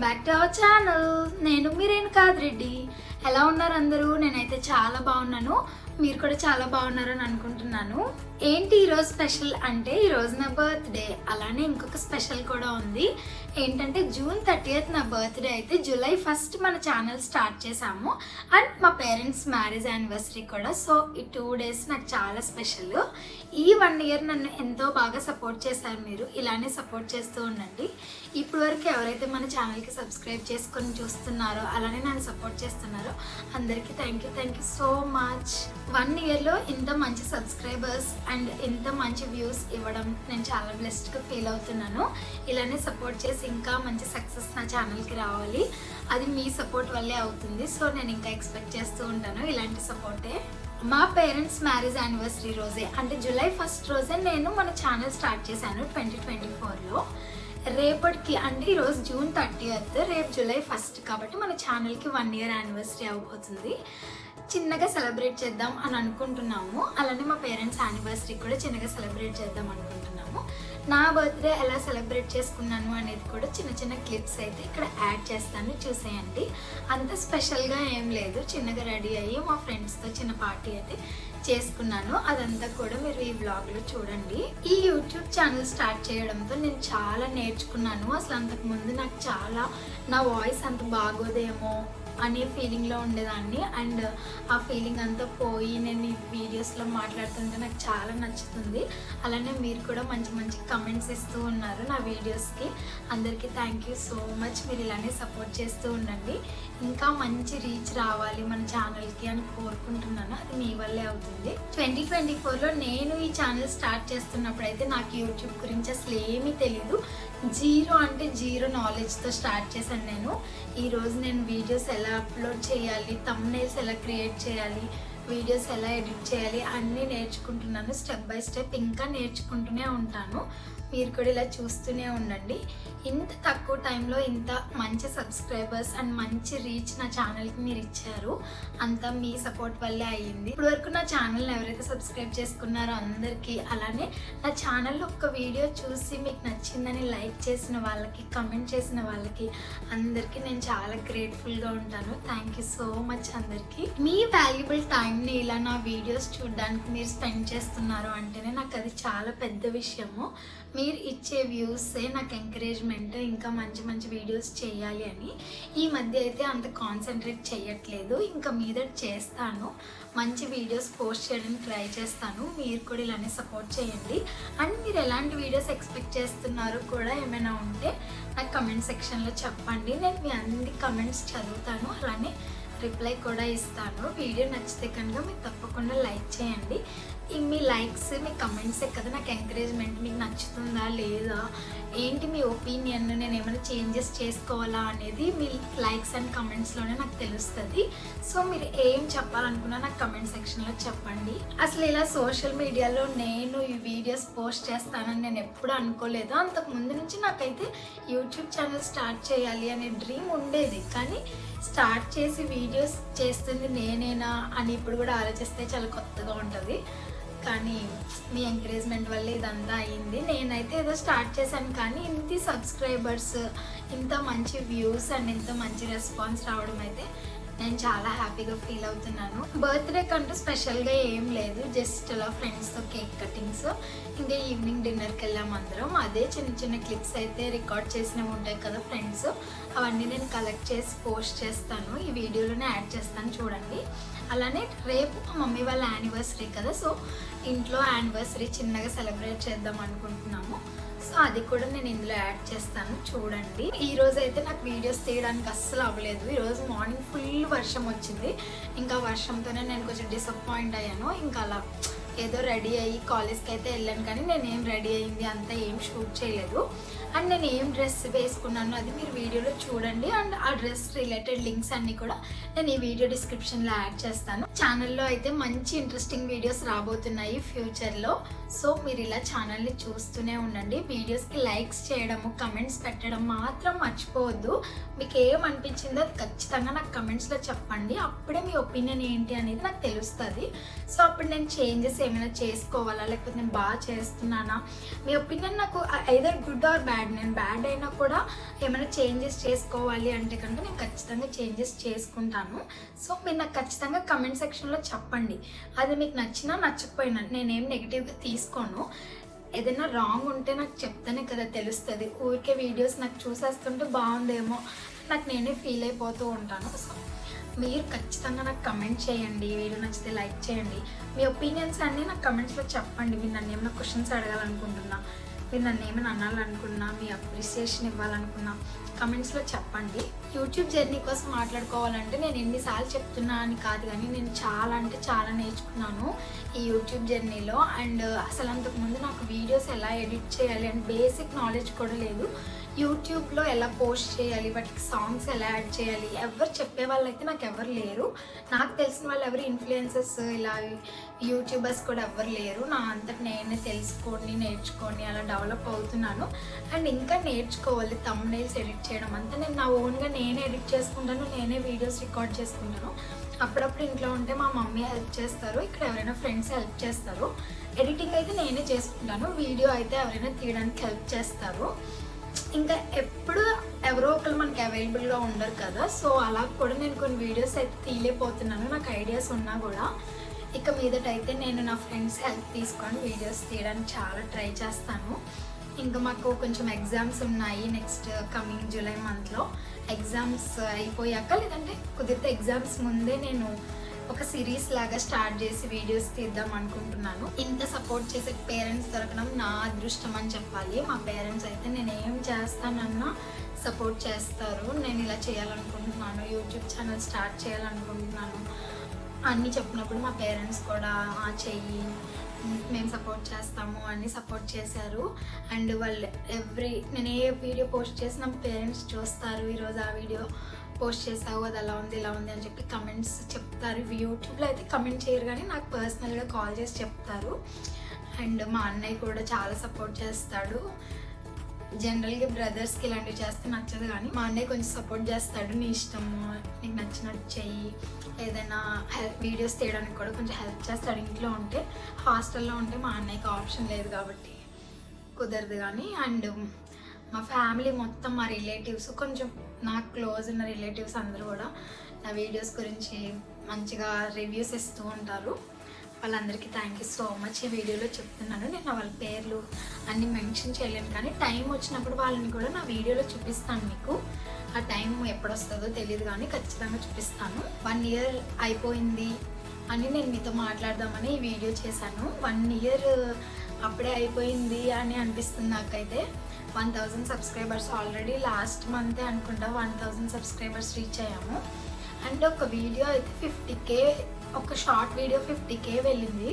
Back to our channel. నేను మీ రేణుకాద్రెడ్డి. ఎలా ఉన్నారు అందరూ? నేనైతే చాలా బాగున్నాను, మీరు కూడా చాలా బాగున్నారని అనుకుంటున్నాను. ఏంటి ఈరోజు స్పెషల్ అంటే, ఈరోజు నా బర్త్డే. అలానే ఇంకొక స్పెషల్ కూడా ఉంది. ఏంటంటే June 30th నా బర్త్డే అయితే July 1st మన ఛానల్ స్టార్ట్ చేసాము. అండ్ మా పేరెంట్స్ మ్యారేజ్ యానివర్సరీ కూడా. సో ఈ 2 days నాకు చాలా స్పెషల్. ఈ 1 year నన్ను ఎంతో బాగా సపోర్ట్ చేశారు. మీరు ఇలానే సపోర్ట్ చేస్తూ ఉండండి. ఇప్పటి వరకు ఎవరైతే మన ఛానల్కి సబ్స్క్రైబ్ చేసుకొని చూస్తున్నారో, అలానే నన్ను సపోర్ట్ చేస్తున్నారో అందరికీ థ్యాంక్ యూ సో మచ్. 1 yearలో ఇంత మంచి సబ్స్క్రైబర్స్ అండ్ ఇంత మంచి వ్యూస్ ఇవ్వడం నేను చాలా బ్లెస్డ్గా ఫీల్ అవుతున్నాను. ఇలానే సపోర్ట్ చేసి ఇంకా మంచి సక్సెస్ నా ఛానల్కి రావాలి. అది మీ సపోర్ట్ వల్లే అవుతుంది. సో నేను ఇంకా ఎక్స్పెక్ట్ చేస్తూ ఉంటాను ఇలాంటి సపోర్టే. మా పేరెంట్స్ మ్యారేజ్ యానివర్సరీ రోజే, అంటే July 1st రోజే నేను మన ఛానల్ స్టార్ట్ చేశాను 2024లో. రేపటికి అంటే ఈరోజు June 30th, రేపు July 1st కాబట్టి మన ఛానల్కి 1 year యానివర్సరీ అవబోతుంది. చిన్నగా సెలబ్రేట్ చేద్దాం అని అనుకుంటున్నాము. అలానే మా పేరెంట్స్ యానివర్సరీ కూడా చిన్నగా సెలబ్రేట్ చేద్దాం అనుకుంటున్నాము. నా బర్త్డే ఎలా సెలబ్రేట్ చేసుకున్నాను అనేది కూడా చిన్న చిన్న క్లిప్స్ అయితే ఇక్కడ యాడ్ చేస్తాను, చూసేయండి. అంత స్పెషల్గా ఏం లేదు, చిన్నగా రెడీ అయ్యి మా ఫ్రెండ్స్తో చిన్న పార్టీ అయితే చేసుకున్నాను. అదంతా కూడా మీరు ఈ వ్లాగ్లో చూడండి. ఈ యూట్యూబ్ ఛానల్ స్టార్ట్ చేయడంతో నేను చాలా నేర్చుకున్నాను. అసలు అంతకుముందు నాకు చాలా నా వాయిస్ అంత బాగోదేమో అనే ఫీలింగ్లో ఉండేదాన్ని. అండ్ ఆ ఫీలింగ్ అంతా పోయి నేను ఈ వీడియోస్లో మాట్లాడుతుంటే నాకు చాలా నచ్చుతుంది. అలానే మీరు కూడా మంచి మంచి కమెంట్స్ ఇస్తూ ఉన్నారు నా వీడియోస్కి. అందరికీ థ్యాంక్ యూ సో మచ్. మీరు ఇలానే సపోర్ట్ చేస్తూ ఉండండి. ఇంకా మంచి రీచ్ రావాలి మన ఛానల్కి అని కోరుకుంటున్నాను. అది మీ వల్లే అవుతుంది. 2024లో నేను ఈ ఛానల్ స్టార్ట్ చేస్తున్నప్పుడు అయితే నాకు యూట్యూబ్ గురించి అసలు ఏమీ తెలీదు. జీరో అంటే జీరో నాలెడ్జ్తో స్టార్ట్ చేశాను నేను. ఈరోజు నేను వీడియోస్ ఎలా అప్లోడ్ చేయాలి, థంబ్నెయిల్స్ ఎలా క్రియేట్ చేయాలి, వీడియోస్ ఎలా ఎడిట్ చేయాలి అన్నీ నేర్చుకుంటున్నాను. స్టెప్ బై స్టెప్ ఇంకా నేర్చుకుంటూనే ఉంటాను. మీరు కూడా ఇలా చూస్తూనే ఉండండి. ఇంత తక్కువ టైంలో ఇంత మంచి సబ్స్క్రైబర్స్ అండ్ మంచి రీచ్ నా ఛానల్కి మీరు ఇచ్చారు. అంతా మీ సపోర్ట్ వల్లే అయ్యింది. ఇప్పటివరకు నా ఛానల్ని ఎవరైతే సబ్స్క్రైబ్ చేసుకున్నారో అందరికీ, అలానే నా ఛానల్లో ఒక వీడియో చూసి మీకు నచ్చిందని లైక్ చేసిన వాళ్ళకి, కమెంట్ చేసిన వాళ్ళకి అందరికీ నేను చాలా గ్రేట్ఫుల్గా ఉంటాను. థ్యాంక్ యూ సో మచ్ అందరికీ. మీ వాల్యుబుల్ టైంని ఇలా నా వీడియోస్ చూడడానికి మీరు స్పెండ్ చేస్తున్నారు అంటేనే నాకు అది చాలా పెద్ద విషయము. మీరు ఇచ్చే వ్యూసే నాకు ఎంకరేజ్మెంట్ ఇంకా మంచి మంచి వీడియోస్ చేయాలి అని. ఈ మధ్య అయితే అంత కాన్సన్ట్రేట్ చేయట్లేదు, ఇంకా మీద చేస్తాను. మంచి వీడియోస్ పోస్ట్ చేయడానికి ట్రై చేస్తాను. మీరు కూడా ఇలానే సపోర్ట్ చేయండి. అండ్ మీరు ఎలాంటి వీడియోస్ ఎక్స్పెక్ట్ చేస్తున్నారో కూడా ఏమైనా ఉంటే నాకు కమెంట్ సెక్షన్లో చెప్పండి. నేను మీ అన్ని కమెంట్స్ చదువుతాను, అలానే రిప్లై కూడా ఇస్తాను. వీడియో నచ్చితే కనుక మీరు తప్పకుండా లైక్ చేయండి. మీ లైక్స్, మీ కమెంట్సే కదా నాకు ఎంకరేజ్మెంట్. మీకు నచ్చుతుందా లేదా, ఏంటి మీ ఒపీనియన్, నేను ఏమైనా చేంజెస్ చేసుకోవాలా అనేది మీ లైక్స్ అండ్ కమెంట్స్లోనే నాకు తెలుస్తుంది. సో మీరు ఏం చెప్పాలనుకున్నా నాకు కమెంట్ సెక్షన్లో చెప్పండి. అసలు ఇలా సోషల్ మీడియాలో నేను ఈ వీడియోస్ పోస్ట్ చేస్తానని నేను ఎప్పుడు అనుకోలేదు. అంతకుముందు నుంచి నాకైతే యూట్యూబ్ ఛానల్ స్టార్ట్ చేయాలి అనే డ్రీమ్ ఉండేది. కానీ స్టార్ట్ చేసి వీడియోస్ చేస్తుంది నేనేనా అని ఇప్పుడు కూడా ఆలోచిస్తే చాలా కొత్తగా ఉంటుంది. కానీ మీ ఎంకరేజ్మెంట్ వల్ల ఇదంతా అయ్యింది. నేనైతే ఏదో స్టార్ట్ చేశాను, కానీ ఇంత సబ్స్క్రైబర్స్, ఇంత మంచి వ్యూస్ అండ్ ఇంత మంచి రెస్పాన్స్ రావడం అయితే నేను చాలా హ్యాపీగా ఫీల్ అవుతున్నాను. బర్త్డే కంటూ స్పెషల్గా ఏం లేదు, జస్ట్ అలా ఫ్రెండ్స్తో కేక్ కటింగ్స్, ఇంకా ఈవినింగ్ డిన్నర్కి వెళ్ళాము అందరం. అదే చిన్న చిన్న క్లిప్స్ అయితే రికార్డ్ చేసినవి ఉంటాయి కదా ఫ్రెండ్స్, అవన్నీ నేను కలెక్ట్ చేసి పోస్ట్ చేస్తాను. ఈ వీడియోలోనే యాడ్ చేస్తాను, చూడండి. అలానే రేపు మా మమ్మీ వాళ్ళ యానివర్సరీ కదా, సో ఇంట్లో యానివర్సరీ చిన్నగా సెలబ్రేట్ చేద్దాం అనుకుంటున్నాము. సో అది కూడా నేను ఇందులో యాడ్ చేస్తాను, చూడండి. ఈరోజు అయితే నాకు వీడియోస్ తీయడానికి అస్సలు అవ్వలేదు. ఈరోజు మార్నింగ్ ఫుల్ వర్షం వచ్చింది. ఇంకా వర్షంతోనే నేను కొంచెం డిసప్పాయింట్ అయ్యాను. ఇంకా అలా ఏదో రెడీ అయ్యి కాలేజ్కి అయితే వెళ్ళాను, కానీ నేను ఏం రెడీ అయ్యింది అంతా ఏం షూట్ చేయలేదు. అండ్ నేను ఏం డ్రెస్ వేసుకున్నాను అది మీరు వీడియోలో చూడండి. అండ్ ఆ డ్రెస్ రిలేటెడ్ లింక్స్ అన్నీ కూడా నేను ఈ వీడియో డిస్క్రిప్షన్లో యాడ్ చేస్తాను. ఛానల్లో అయితే మంచి ఇంట్రెస్టింగ్ వీడియోస్ రాబోతున్నాయి ఫ్యూచర్లో. సో మీరు ఇలా ఛానల్ని చూస్తూనే ఉండండి. వీడియోస్కి లైక్స్ చేయడము, కమెంట్స్ పెట్టడం మాత్రం మర్చిపోవద్దు. మీకు ఏమనిపించిందో అది ఖచ్చితంగా నాకు కమెంట్స్లో చెప్పండి. అప్పుడే మీ ఒపీనియన్ ఏంటి అనేది నాకు తెలుస్తుంది. సో అప్పుడు నేను చేంజెస్ ఏమైనా చేసుకోవాలా, లేకపోతే నేను బాగా చేస్తున్నానా, మీ ఒపీనియన్ నాకు ఐదర్ గుడ్ ఆర్ బ్యాడ్ నేను బ్యాడ్ అయినా కూడా ఏమైనా చేంజెస్ చేసుకోవాలి అంటే కనుక నేను ఖచ్చితంగా చేంజెస్ చేసుకుంటాను. సో మీరు నాకు ఖచ్చితంగా కమెంట్ సెక్షన్లో చెప్పండి. అది మీకు నచ్చినా నచ్చకపోయినా నేనేం నెగిటివ్గా తీసుకోను. ఏదైనా రాంగ్ ఉంటే నాకు చెప్తానే కదా తెలుస్తుంది. ఊరికే వీడియోస్ నాకు చూసేస్తుంటే బాగుందేమో నాకు నేనే ఫీల్ అయిపోతూ ఉంటాను. సో మీరు ఖచ్చితంగా నాకు కమెంట్ చేయండి. వీడియో నచ్చితే లైక్ చేయండి. మీ ఒపీనియన్స్ అన్నీ నాకు కమెంట్స్లో చెప్పండి. మీరు నన్ను ఏమైనా క్వశ్చన్స్ అడగాలనుకుంటున్నా, మీరు నన్ను ఏమైనా అనాలనుకున్నా, మీ అప్రిసియేషన్ ఇవ్వాలనుకున్నా కమెంట్స్లో చెప్పండి. యూట్యూబ్ జర్నీ కోసం మాట్లాడుకోవాలంటే నేను ఎన్నిసార్లు చెప్తున్నా అని కాదు, కానీ నేను చాలా అంటే చాలా నేర్చుకున్నాను ఈ యూట్యూబ్ జర్నీలో. అండ్ అసలు అంతకుముందు నాకు వీడియోస్ ఎలా ఎడిట్ చేయాలి అని బేసిక్ నాలెడ్జ్ కూడా లేదు. యూట్యూబ్లో ఎలా పోస్ట్ చేయాలి, వాటికి సాంగ్స్ ఎలా యాడ్ చేయాలి ఎవరు చెప్పే వాళ్ళు అయితే నాకు ఎవరు లేరు. నాకు తెలిసిన వాళ్ళు ఎవరు ఇన్ఫ్లుయెన్సర్స్ ఇలా యూట్యూబర్స్ కూడా ఎవరు లేరు. నా అంతటి నేనే తెలుసుకొని నేర్చుకొని అలా డెవలప్ అవుతున్నాను. అండ్ ఇంకా నేర్చుకోవాలి. థంబ్నెయిల్స్ ఎడిట్ చేయడం అంతా నేను నా ఓన్గా నేనే ఎడిట్ చేసుకుంటాను, నేనే వీడియోస్ రికార్డ్ చేసుకుంటాను. అప్పుడప్పుడు ఇంట్లో ఉంటే మా మమ్మీ హెల్ప్ చేస్తారు, ఇక్కడ ఎవరైనా ఫ్రెండ్స్ హెల్ప్ చేస్తారు. ఎడిటింగ్ అయితే నేనే చేసుకుంటాను, వీడియో అయితే ఎవరైనా తీయడానికి హెల్ప్ చేస్తారు. ఇంకా ఎప్పుడు ఎవరో ఒకరు మనకి అవైలబుల్గా ఉండరు కదా. సో అలా కూడా నేను కొన్ని వీడియోస్ అయితే తీయలేకపోతున్నాను, నాకు ఐడియాస్ ఉన్నా కూడా. ఇక మీదటైతే నేను నా ఫ్రెండ్స్ హెల్ప్ తీసుకొని వీడియోస్ తీయడానికి చాలా ట్రై చేస్తాను. ఇంకా మాకు కొంచెం ఎగ్జామ్స్ ఉన్నాయి నెక్స్ట్ కమింగ్ జూలై మంత్లో. ఎగ్జామ్స్ అయిపోయాక లేదంటే కుదిరితే ఎగ్జామ్స్ ముందే నేను ఒక సిరీస్ లాగా స్టార్ట్ చేసి వీడియోస్ తీద్దాం అనుకుంటున్నాను. ఇంత సపోర్ట్ చేసే పేరెంట్స్ దొరకడం నా అదృష్టం అని చెప్పాలి. మా పేరెంట్స్ అయితే నేను ఏం చేస్తానన్నా సపోర్ట్ చేస్తారు. నేను ఇలా చేయాలనుకుంటున్నాను, యూట్యూబ్ ఛానల్ స్టార్ట్ చేయాలనుకుంటున్నాను అన్నీ చెప్పినప్పుడు మా పేరెంట్స్ కూడా చెయ్యి, మేము సపోర్ట్ చేస్తాము అని సపోర్ట్ చేశారు. అండ్ వాళ్ళు నేను ఏ వీడియో పోస్ట్ చేసినా పేరెంట్స్ చూస్తారు, ఈరోజు ఆ వీడియో పోస్ట్ చేసావు అది అలా ఉంది ఇలా ఉంది అని చెప్పి కమెంట్స్ చెప్తారు. యూట్యూబ్లో అయితే కమెంట్ చేయరు కానీ నాకు పర్సనల్గా కాల్ చేసి చెప్తారు. అండ్ మా అన్నయ్య కూడా చాలా సపోర్ట్ చేస్తాడు. జనరల్గా బ్రదర్స్కి ఇలాంటివి చేస్తే నచ్చదు, కానీ మా అన్నయ్య కొంచెం సపోర్ట్ చేస్తాడు. నీ ఇష్టము, నీకు నచ్చినట్టు చెయ్యి, ఏదైనా వీడియోస్ తీయడానికి కూడా కొంచెం హెల్ప్ చేస్తాడు. ఇంట్లో ఉంటే, హాస్టల్లో ఉంటే మా అన్నయ్యకి ఆప్షన్ లేదు కాబట్టి కుదరదు. కానీ అండ్ మా ఫ్యామిలీ మొత్తం, మా రిలేటివ్స్, కొంచెం నాకు క్లోజ్ ఉన్న రిలేటివ్స్ అందరూ కూడా నా వీడియోస్ గురించి మంచిగా రివ్యూస్ ఇస్తూ ఉంటారు. వాళ్ళందరికీ థ్యాంక్ యూ సో మచ్. ఈ వీడియోలో చెప్తున్నాను. నేను వాళ్ళ పేర్లు అన్నీ మెన్షన్ చేయలేను, కానీ టైం వచ్చినప్పుడు వాళ్ళని కూడా నా వీడియోలో చూపిస్తాను మీకు. ఆ టైం ఎప్పుడు వస్తుందో తెలియదు కానీ ఖచ్చితంగా చూపిస్తాను. 1 year అయిపోయింది అని నేను మీతో మాట్లాడదామని ఈ వీడియో చేశాను. 1 year అప్పుడే అయిపోయింది అని అనిపిస్తుంది నాకైతే. 1000 సబ్స్క్రైబర్స్ ఆల్రెడీ లాస్ట్ మంతే అనుకుంటా 1000 సబ్స్క్రైబర్స్ రీచ్ అయ్యాము. అండ్ ఒక వీడియో అయితే 50K, ఒక షార్ట్ వీడియో 50K వెళ్ళింది.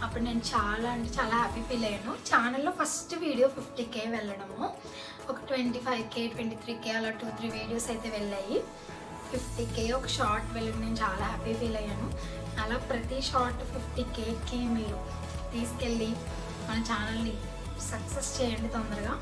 అప్పుడు నేను చాలా అంటే చాలా హ్యాపీ ఫీల్ అయ్యాను. ఛానల్లో ఫస్ట్ వీడియో 50K వెళ్ళడము, ఒక 25K 23K అలా 2-3 వీడియోస్ అయితే వెళ్ళాయి. 50K ఒక షార్ట్ వెళ్ళి నేను చాలా హ్యాపీ ఫీల్ అయ్యాను. అలా ప్రతి షార్ట్ 50Kకి మీరు తీసుకెళ్ళి మన ఛానల్ని సక్సెస్ చేయండి తొందరగా.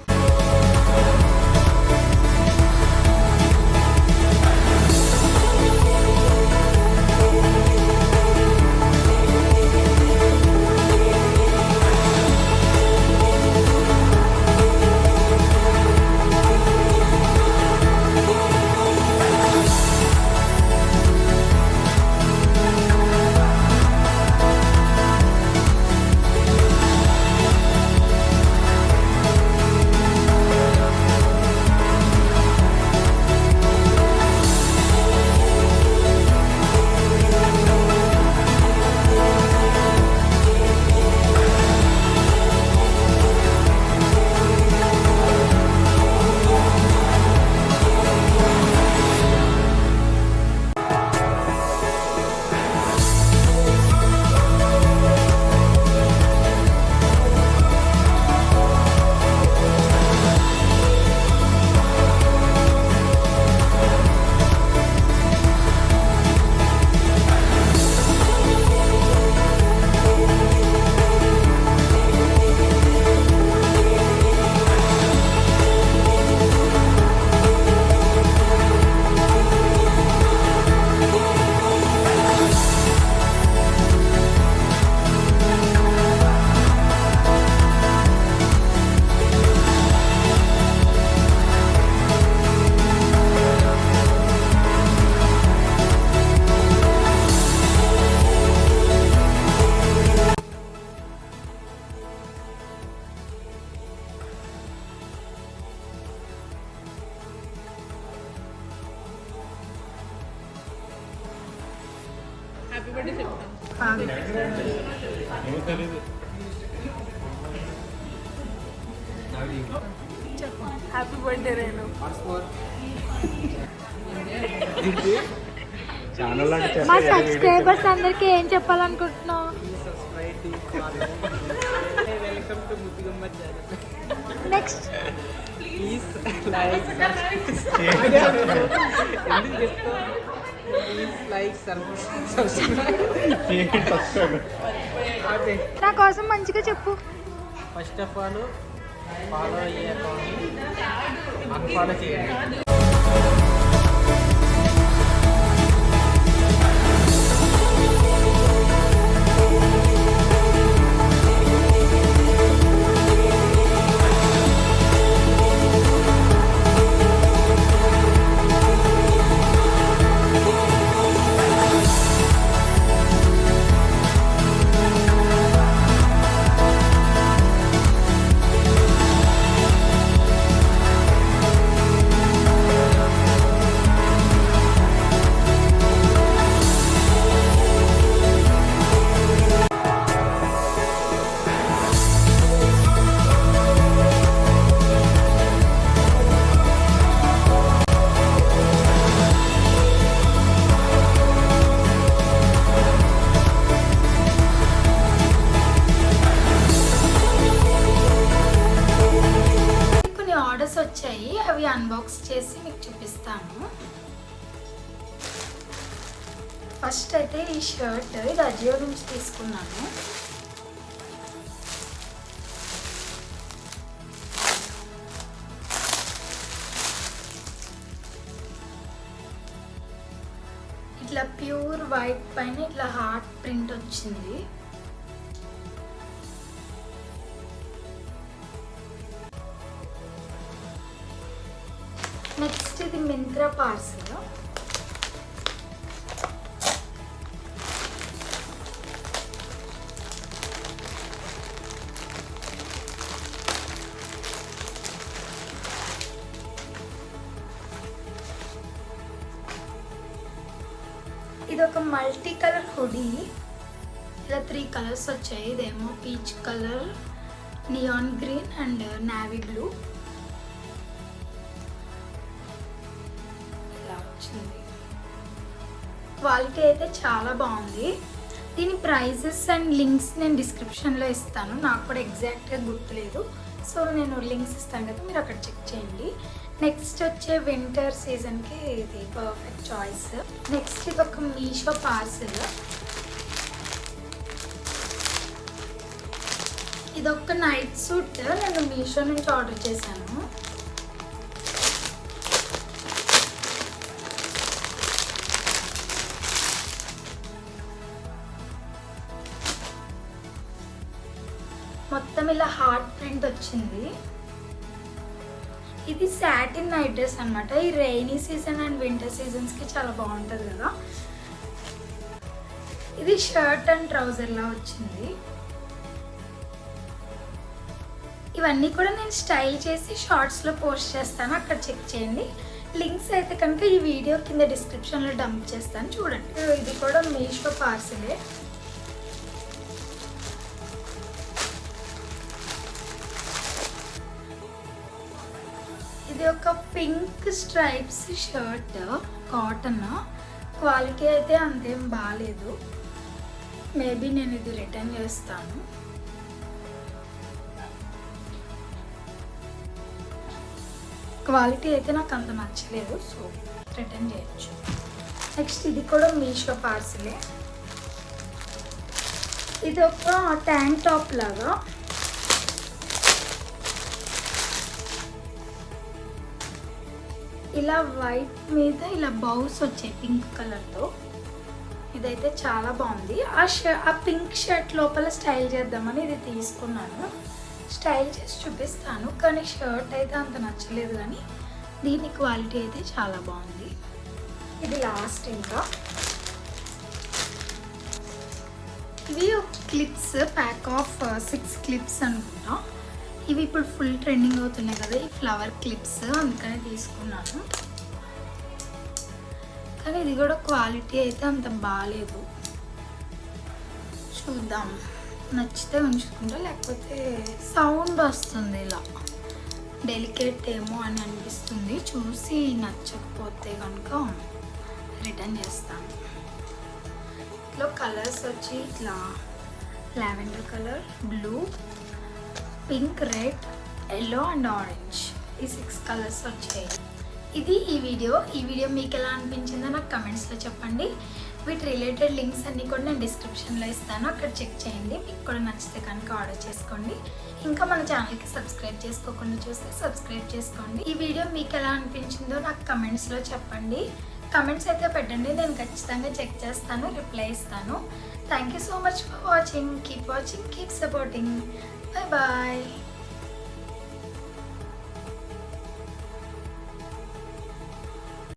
హ్యాపీ బర్త్డే చెప్తాను. చెప్పు హ్యాపీ బర్త్డే రేణు. మా సబ్స్క్రైబర్స్ అందరికి ఏం చెప్పాలనుకుంటున్నావు? Welcome to Muddugumma channel. Next please like నా కోసం మంచిగా చెప్పు. ఫస్ట్ ఆఫ్ ఆల్ ఫాలో అయ్యే అకౌంట్ని అన్ఫాలో చేయండి. వచ్చాయి, అవి అన్బాక్స్ చేసి మీకు చూపిస్తాను. ఫస్ట్ అయితే ఈ షర్ట్ ఇది అజియో నుంచి తీసుకున్నాను. ఇట్లా ప్యూర్ వైట్ పైన ఇట్లా హార్ట్ ప్రింట్ వచ్చింది. నెక్స్ట్ ఇది మింత్రా పార్సల్. ఇది ఒక మల్టీ కలర్ హుడీ. ఇలా 3 కలర్స్ వచ్చాయి. ఇదేమో peach colour, neon green and navy blue. Quality అయితే చాలా బాగుంది. దీని ప్రైజెస్ అండ్ లింక్స్ నేను డిస్క్రిప్షన్లో ఇస్తాను. నాకు కూడా ఎగ్జాక్ట్గా గుర్తులేదు, సో నేను లింక్స్ ఇస్తాను కదా, మీరు అక్కడ చెక్ చేయండి. నెక్స్ట్ వచ్చే వింటర్ సీజన్కి ఇది పర్ఫెక్ట్ చాయిస్. నెక్స్ట్ ఇది ఒక మీషో పార్సల్. ఇదొక నైట్ సూట్ నేను మీషో నుంచి ఆర్డర్ చేశాను. మొత్తం ఇలా హార్ట్ ప్రింట్ వచ్చింది. ఇది సాటిన్ నైట్ డ్రెస్ అనమాట. ఈ రైనీ సీజన్ అండ్ వింటర్ సీజన్స్కి చాలా బాగుంటుంది కదా. ఇది షర్ట్ అండ్ ట్రౌజర్లా వచ్చింది. ఇవన్నీ కూడా నేను స్టైల్ చేసి షార్ట్స్లో పోస్ట్ చేస్తాను, అక్కడ చెక్ చేయండి. లింక్స్ అయితే కనుక ఈ వీడియో కింద డిస్క్రిప్షన్లో డంప్ చేస్తాను, చూడండి. ఇది కూడా మీషో పార్సలే. ఇది ఒక pink stripes shirt, cotton. Quality అయితే అంతేం బాగాలేదు. మేబీ నేను ఇది రిటర్న్ చేస్తాను. క్వాలిటీ అయితే నాకు అంత నచ్చలేదు, సో రిటర్న్ చేయొచ్చు. నెక్స్ట్ ఇది కూడా మీషో పార్సలే. ఇది ఒక ట్యాంక్ టాప్ లాగా. ఇలా వైట్ మీద ఇలా బౌస్ వచ్చాయి పింక్ కలర్తో. ఇదైతే చాలా బాగుంది. ఆ పింక్ షర్ట్ లోపల స్టైల్ చేద్దామని ఇది తీసుకున్నాను. స్టైల్ చేసి చూపిస్తాను, కానీ షర్ట్ అయితే అంత నచ్చలేదు, కానీ దీని క్వాలిటీ అయితే చాలా బాగుంది. ఇది లాస్ట్. ఇంకా ఇవి క్లిప్స్, ప్యాక్ ఆఫ్ 6 క్లిప్స్ అనుకుంటా. ఇవి ఇప్పుడు ఫుల్ ట్రెండింగ్ అవుతున్నాయి కదా ఈ ఫ్లవర్ క్లిప్స్, అందుకని తీసుకున్నాను. కానీ ఇది కూడా క్వాలిటీ అయితే అంత బాగాలేదు. చూద్దాం, నచ్చితే ఉంచుకుంటా, లేకపోతే సౌండ్ వస్తుంది ఇలా డెలికేట్ ఏమో అని అనిపిస్తుంది. చూసి నచ్చకపోతే కనుక రిటర్న్ చేస్తాను. ఇట్లా కలర్స్ వచ్చి ఇట్లా lavender colour, blue, pink, red, yellow and orange, ఈ 6 కలర్స్ వచ్చాయి. ఇది ఈ వీడియో మీకు ఎలా అనిపించిందో నాకు కమెంట్స్లో చెప్పండి. వీటి రిలేటెడ్ లింక్స్ అన్నీ కూడా నేను డిస్క్రిప్షన్లో ఇస్తాను, అక్కడ చెక్ చేయండి. మీకు కూడా నచ్చితే కనుక ఆర్డర్ చేసుకోండి. ఇంకా మన ఛానల్కి సబ్స్క్రైబ్ చేసుకోకుండా చూస్తే సబ్స్క్రైబ్ చేసుకోండి. ఈ వీడియో మీకు ఎలా అనిపించిందో నాకు కమెంట్స్లో చెప్పండి. కమెంట్స్ అయితే పెట్టండి, నేను ఖచ్చితంగా చెక్ చేస్తాను, రిప్లై ఇస్తాను. Thank you so much for watching. Keep watching, keep supporting. Bye bye.